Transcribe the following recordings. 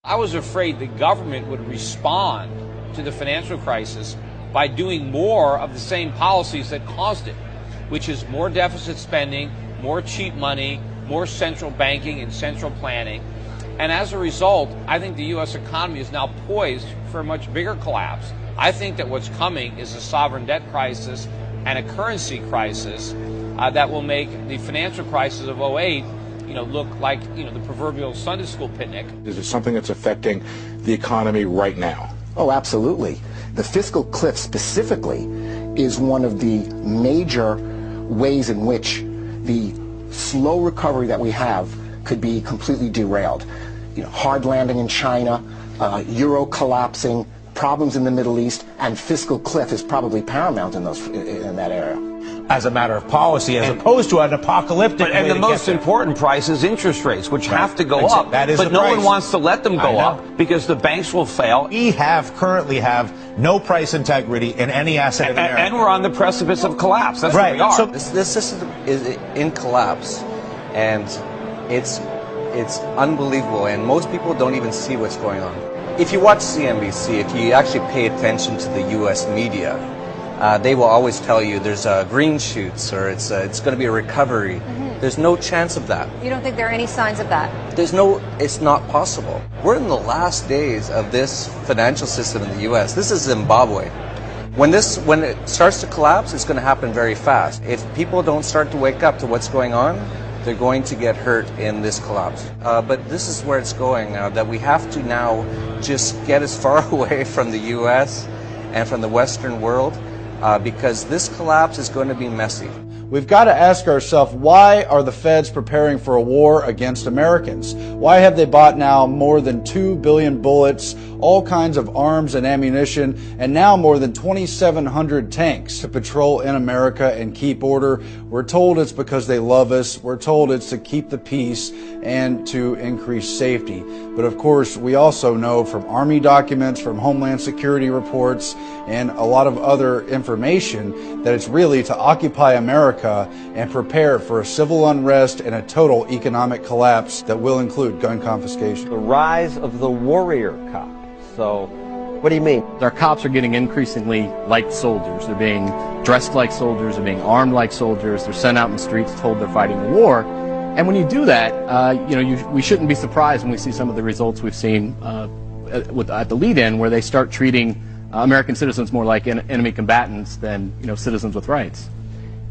I was afraid the government would respond to the financial crisis by doing more of the same policies that caused it, which is more deficit spending, more cheap money, more central banking and central planning. And as a result, I think the U.S. economy is now poised for a much bigger collapse. I think that what's coming is a sovereign debt crisis and a currency crisis that will make the financial crisis of '08 look like, the proverbial Sunday school picnic. Is it something that's affecting the economy right now? Oh, absolutely. The fiscal cliff specifically is one of the major ways in which the slow recovery that we have could be completely derailed. Hard landing in China, euro collapsing, problems in the Middle East, and fiscal cliff is probably paramount in that area. As a matter of policy, as opposed to an apocalyptic. And the most important price is interest rates, which have to go up. That is but no one wants to let them go up because the banks will fail. We currently have no price integrity in any asset in America. And we're on the precipice of collapse. That's right. Where we are. So this system is in collapse, and it's unbelievable, and most people don't even see what's going on. If you watch CNBC, if you actually pay attention to the U.S. media, they will always tell you there's green shoots or it's going to be a recovery. Mm-hmm. There's no chance of that. You don't think there are any signs of that? It's not possible. We're in the last days of this financial system in the U.S. This is Zimbabwe. When it starts to collapse, it's going to happen very fast. If people don't start to wake up to what's going on, they're going to get hurt in this collapse. But this is where it's going now, that we have to now just get as far away from the U.S. and from the Western world because this collapse is going to be messy. We've got to ask ourselves, why are the feds preparing for a war against Americans? Why have they bought now more than 2 billion bullets, all kinds of arms and ammunition, and now more than 2,700 tanks to patrol in America and keep order? We're told it's because they love us. We're told it's to keep the peace and to increase safety. But of course, we also know from Army documents, from Homeland Security reports, and a lot of other information that it's really to occupy America and prepare for a civil unrest and a total economic collapse that will include gun confiscation. The rise of the warrior cop. So, what do you mean? Our cops are getting increasingly like soldiers. They're being dressed like soldiers, they're being armed like soldiers, they're sent out in the streets told they're fighting a war. And when you do that, we shouldn't be surprised when we see some of the results we've seen at the lead-in, where they start treating American citizens more like enemy combatants than citizens with rights.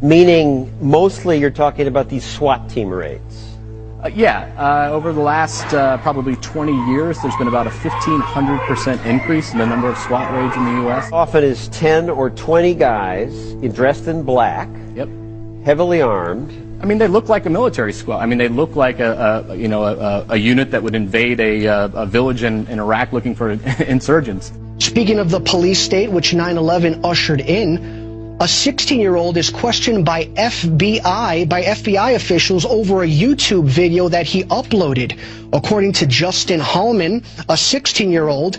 Meaning, mostly you're talking about these SWAT team raids. Over the last probably 20 years, there's been about a 1,500% increase in the number of SWAT raids in the U.S. Often is 10 or 20 guys dressed in black, heavily armed. I mean, they look like a military squad. I mean, they look like a unit that would invade a village in Iraq looking for insurgents. Speaking of the police state, which 9/11 ushered in, a 16-year-old is questioned by FBI officials over a YouTube video that he uploaded. According to Justin Hallman, a 16-year-old,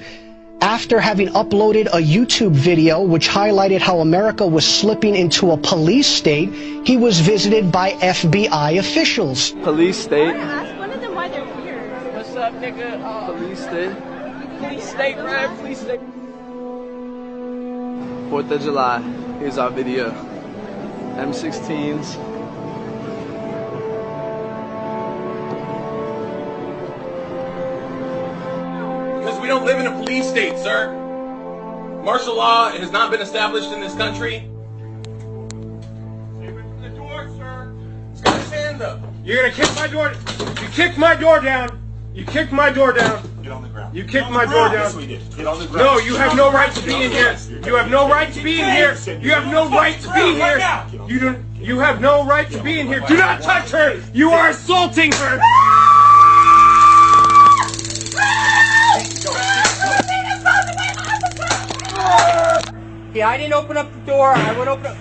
after having uploaded a YouTube video which highlighted how America was slipping into a police state, he was visited by FBI officials. Police state. Ask one of them why they're here. What's up, nigga? Police state. Police state, bro. Police state. 4th of July. Here's our video. M16s. Because we don't live in a police state, sir. Martial law has not been established in this country. Open the door, sir. It's got his hand up. You're gonna kick my door. You kicked my door down. You kicked my door down. Get on the ground. You kicked my door down. Yes, we did. Get on the ground. No, you have no right to be in here. You have no right to be in here. You have no right to be here. You have no right to be in here. Do not touch her. You are assaulting her. Yeah, I didn't open up the door. I would open up.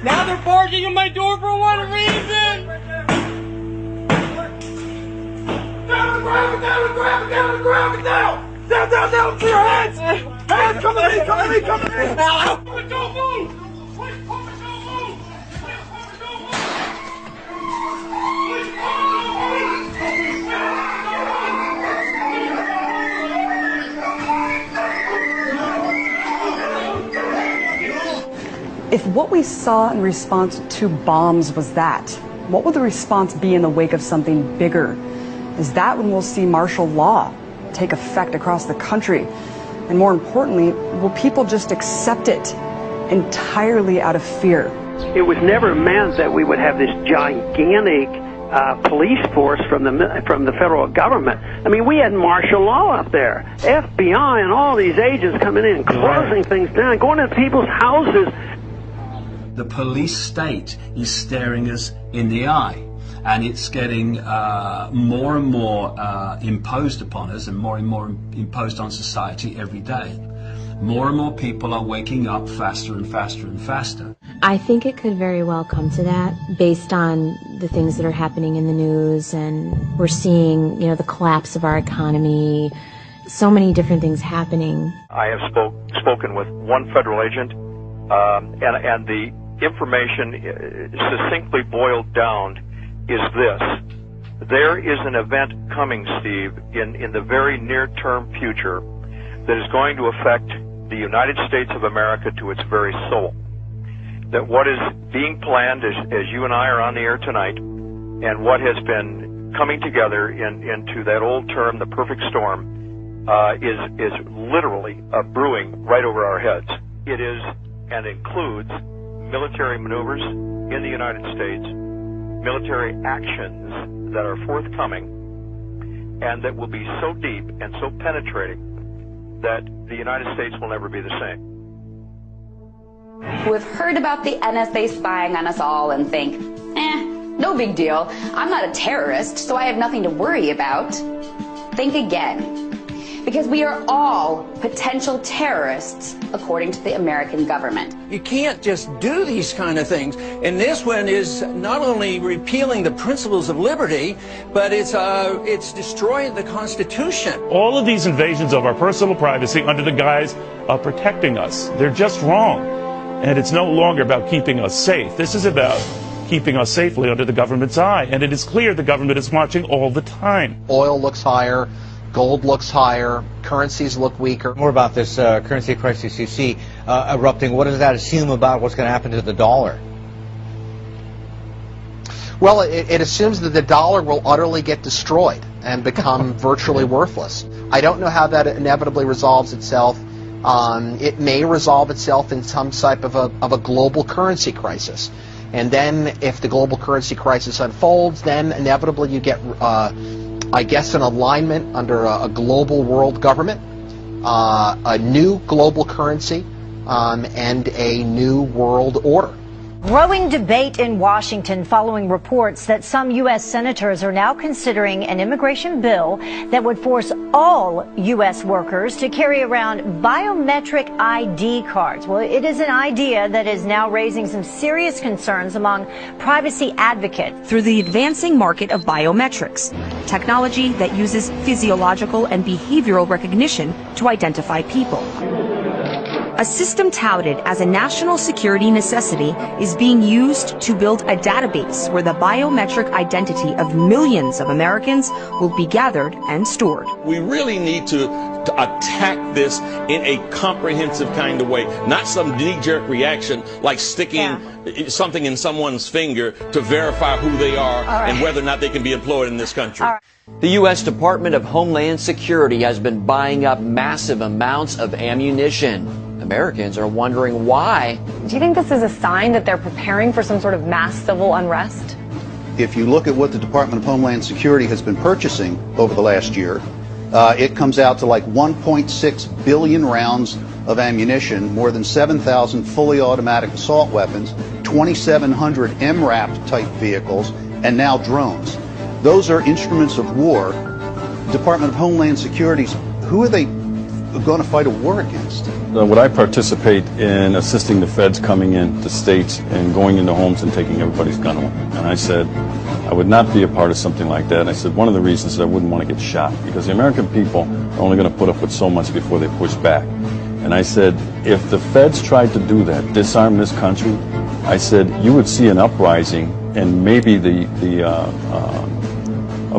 Now they're barging in my door for one reason. Down on the ground, down on the ground, down on the ground, down! Down, down, down to your heads! Hands, come to me, come to me, come to me! Don't move! Please, don't move! Please, don't move! Please, don't move! If what we saw in response to bombs was that, what will the response be in the wake of something bigger? Is that when we'll see martial law take effect across the country? And more importantly, will people just accept it entirely out of fear? It was never meant that we would have this gigantic police force from the federal government. I mean, we had martial law up there, FBI and all these agents coming in, closing things down, going to people's houses. The police state is staring us in the eye, and it's getting more and more imposed upon us and more imposed on society every day. More and more people are waking up faster and faster and faster. I think it could very well come to that based on the things that are happening in the news, and we're seeing, the collapse of our economy, so many different things happening. I have spoken with one federal agent, and the information succinctly boiled down is this. There is an event coming, Steve, in the very near-term future that is going to affect the United States of America to its very soul. That what is being planned as you and I are on the air tonight, and what has been coming together into that old term, the perfect storm, is literally brewing right over our heads. It is and includes military maneuvers in the United States, military actions that are forthcoming, and that will be so deep and so penetrating that the United States will never be the same. We've heard about the NSA spying on us all and think, no big deal. I'm not a terrorist, so I have nothing to worry about. Think again. Because we are all potential terrorists, according to the American government. You can't just do these kind of things. And this one is not only repealing the principles of liberty, but it's destroying the Constitution. All of these invasions of our personal privacy under the guise of protecting us, they're just wrong. And it's no longer about keeping us safe. This is about keeping us safely under the government's eye. And it is clear the government is watching all the time. Oil looks higher. Gold looks higher, currencies look weaker. More about this currency crisis you see erupting. What does that assume about what's going to happen to the dollar? Well, it assumes that the dollar will utterly get destroyed and become virtually worthless. I don't know how that inevitably resolves itself. It may resolve itself in some type of a global currency crisis. And then if the global currency crisis unfolds, then inevitably you get I guess an alignment under a global world government, a new global currency, and a new world order. Growing debate in Washington following reports that some U.S. senators are now considering an immigration bill that would force all U.S. workers to carry around biometric ID cards. Well, it is an idea that is now raising some serious concerns among privacy advocates. Through the advancing market of biometrics, technology that uses physiological and behavioral recognition to identify people. A system touted as a national security necessity is being used to build a database where the biometric identity of millions of Americans will be gathered and stored. We really need to attack this in a comprehensive kind of way, not some knee-jerk reaction like sticking something in someone's finger to verify who they are and whether or not they can be employed in this country. The U.S. Department of Homeland Security has been buying up massive amounts of ammunition. Americans are wondering why. Do you think this is a sign that they're preparing for some sort of mass civil unrest? If you look at what the Department of Homeland Security has been purchasing over the last year, it comes out to like 1.6 billion rounds of ammunition, more than 7,000 fully automatic assault weapons, 2,700 MRAP type vehicles, and now drones. Those are instruments of war. Department of Homeland Security's, who are they going to fight a war against? Would I participate in assisting the feds coming into states and going into homes and taking everybody's gun away? And I said, I would not be a part of something like that. And I said, one of the reasons is I wouldn't want to get shot, because the American people are only going to put up with so much before they push back. And I said, if the feds tried to do that, disarm this country, I said, you would see an uprising and maybe a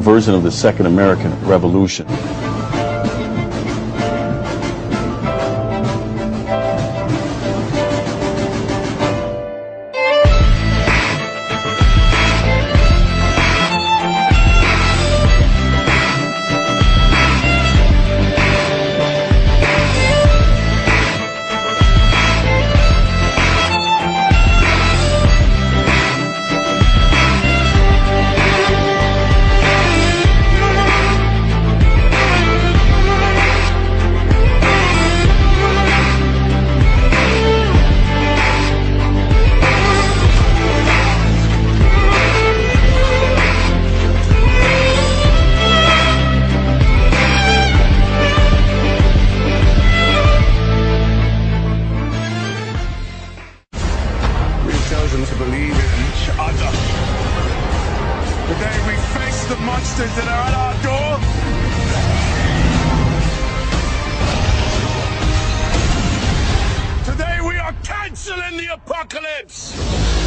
version of the Second American Revolution. Canceling the apocalypse!